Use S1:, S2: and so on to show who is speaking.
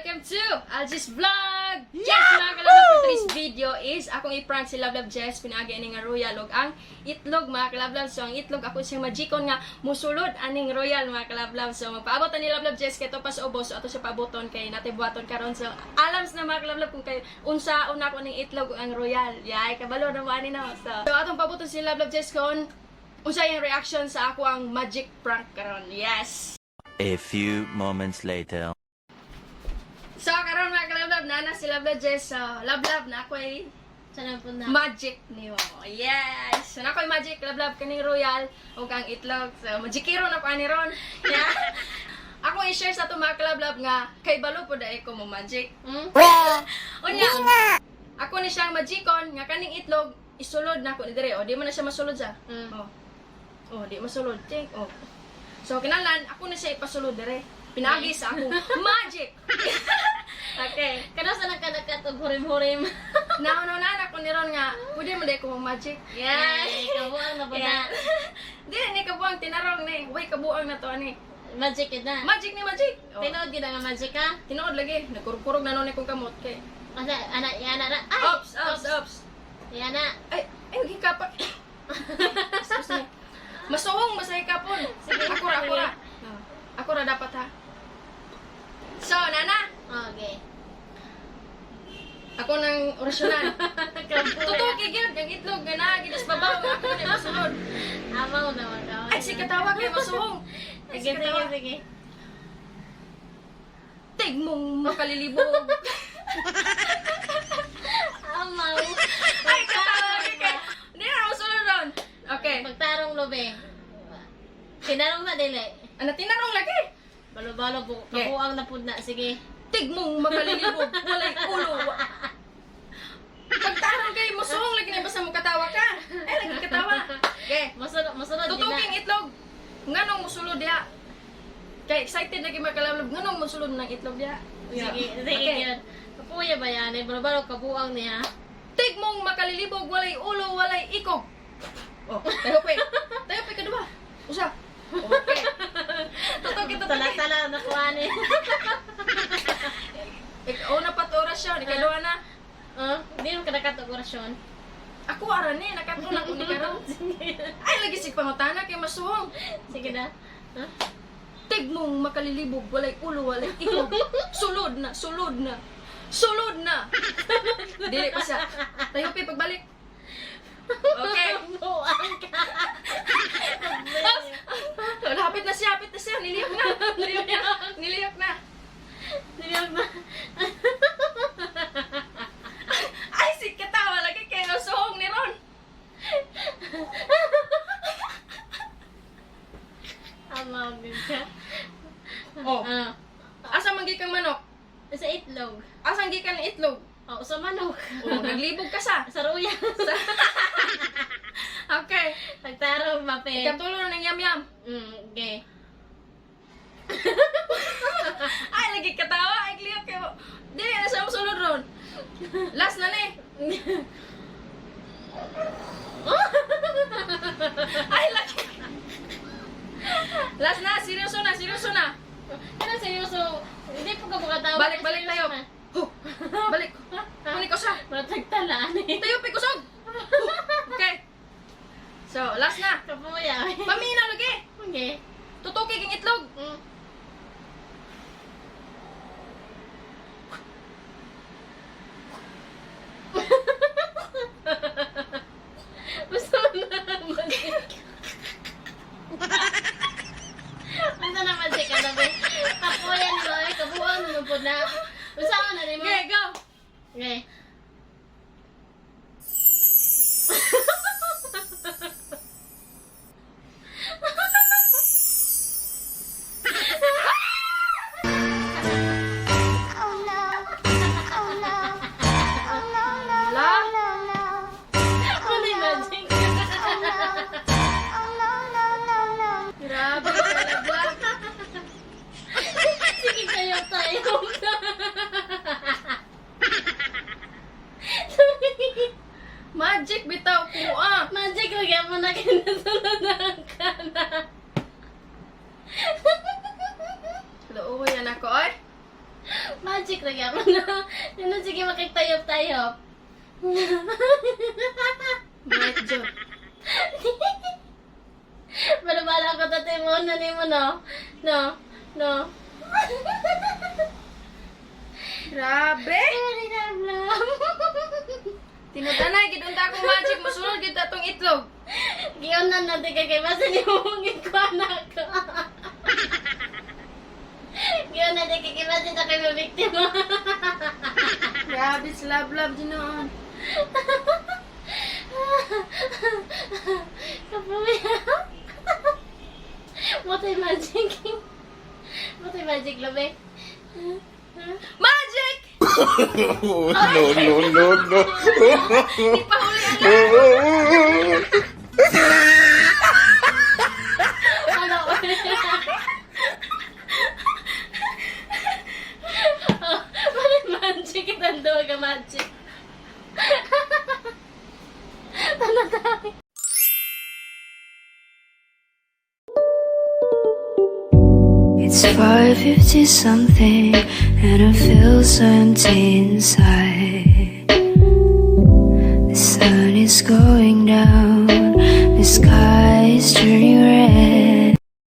S1: welcome to Algis Vlog! Yes, mga kalabab, for today's video is akong i-prank si Love Jess, pinagi ni nga royal og ang itlog mga kalabab. So ang itlog ako siyang magikon nga musulod aning royal mga kalabab. So magpaabot ni Love Jess kay to pas ubos, so ato siya paaboton kay natibuaton karon. So alams na mga kalabab kung kay unsa una ko ning itlog ang royal. Yay, kabalo na mo ani na. So atong paaboton si Love Jess kon unsa yung reaction sa ako ang magic prank karon. Yes.
S2: A few moments later.
S1: So, karon mga kalab-lab, na si Love Jess. So, love-love na ako ay magic niyo. Yes! So, na ako ay magic, love-love kaning royal o kang itlog. So, magikiro na ko ani ron. Yeah. Ako i-share sa ito mga kalab-lab nga kay balo po dahil ko mo magic. Unya, ako ni siyang magikon nga kaning itlog isulod na ako ni dire. O, di mo na siya masulod siya. Oh, di masulod. Check. Oh. So, kinalan, ako na siya ipasulod dire. Pinagi sa akong magic! Okay.
S3: Kada sa nagkanakat og hurim-hurim.
S1: Naununan ako ni Ron nga, pwede mo di ko mag-magic.
S3: Yes! Kabuang na po na.
S1: Di, ni kabuang tinarong ni. Uy, kabuang na to ani.
S3: Magic yun na.
S1: Magic ni magic! Oh.
S3: Tinood yun nga magic ha?
S1: Tinood lagi. Nagkurkurog na nun kong kamot kay.
S3: Asa, anak, yana na. Ay!
S1: Ops!
S3: Yana.
S1: Ay, hikapak. Excuse me. Masuhong, basta hikapon.
S3: Sige,
S1: Akura. Akura dapat ha. So, Nana,
S3: Okay.
S1: ako nang orasyonan. Totoo kay gyud ang itlog nga na gidas babaw nga ako na masulod.
S3: Amaw naman daw.
S1: Ay si katawa kay masuhong. Ay si katawa.
S3: Sige.
S1: Tig mong makalilibog.
S3: Amaw.
S1: Ay katawa kay. Hindi na masulod ron. Okay.
S3: Magtarong lobe. Tinarong na dili.
S1: Ano tinarong lagi?
S3: Balo-balo po. Kabuang na po na. Sige.
S1: Tig mong makalilibog. Walay ulo. Pagtarong kay masuhong lagi na basta mo katawa ka. Ay lagi katawa. Okay.
S3: Masunod din na.
S1: Tutuking itlog. Nganong musulod diha? Kay excited lagi makalawlog. Nganong musulod ng itlog diha?
S3: Sige.
S1: Okay.
S3: Yun. Kapuya ba yan? Balo-balo kabuang niya.
S1: Tig mong makalilibog. Walay ulo. Walay ikog. Oh, tayo pa. Tayo pa kadua. Usa. Okay. Tutuki.
S3: Tala-tala na kuha ni.
S1: Ikaw na pat orasyon. Ikaduha na.
S3: Hindi mo kadakatog orasyon.
S1: Ako aran ni. Nakatulong ako ni karon. Ay, lagi sig pangutana kay masuhong.
S3: Sige na.
S1: Tig mong makalilibog. Walay ulo. Walay ikog. Sulod na. Sulod na. Sulod na. Dili pa siya. Tayo pa pagbalik. Okay.
S3: Buang ka.
S1: Hapit na siya. Niliyok na. Niliyok na.
S3: Niliyog na.
S1: Ay, si katawa lagi kay masuhong ni Ron.
S3: Amaw din ka.
S1: Oh. Asa man kang manok?
S3: Sa itlog.
S1: Asang gikan ng itlog?
S3: Sa manok.
S1: Oh, naglibog ka sa.
S3: Sa ruya.
S1: Okay.
S3: Nagtarong mape.
S1: Ikatulo na ng yam-yam.
S3: Okay.
S1: Ay, lagi katawa. Ay, kliyok kayo. Dili, nasa masulod ron. Last na ni. Ay, lagi. Last na. Seryoso na.
S3: Kaya seryoso. Hindi po ka makatawa.
S1: Balik tayo. Huh. Balik. Kunin ko siya.
S3: Matagtalaan eh.
S1: Tayo, pikusog. Okay. So, last na.
S3: Kapuya.
S1: Paminaw lagi.
S3: Okay.
S1: Tutuki king itlog.
S3: Gusto mo na magic. Gusto na magic ka na ba? Kapuya ni Loy. Kabuang naman po na. Gusto mo na rin mo.
S1: Okay, go.
S3: Okay. Ano yung magic?
S1: Grabe talaga.
S3: Sige kayo tayo. magic na gyapon na. Ano sige makitayop-tayop.
S1: Bright joke.
S3: Bala-bala ko tatay mo na ni mo no. No. No.
S1: Grabe!
S3: Very love.
S1: Tinutanay, gidunta akong magic, masunod gid atong itlog.
S3: Giyon na natin kay basta ni mungin ko anak ko. Giyon na natin kay basta na kay mabiktima.
S1: Grabe, sa love din noon.
S3: Kapuya. Motay magic. Motay magic labi.
S1: Magic!
S2: no, no, no, no.
S1: Ipahuli ang lahat.
S3: Ano? Mali magic itang dawa ka magic. Tanatay.
S4: It's 5:50 something and I feel so empty inside.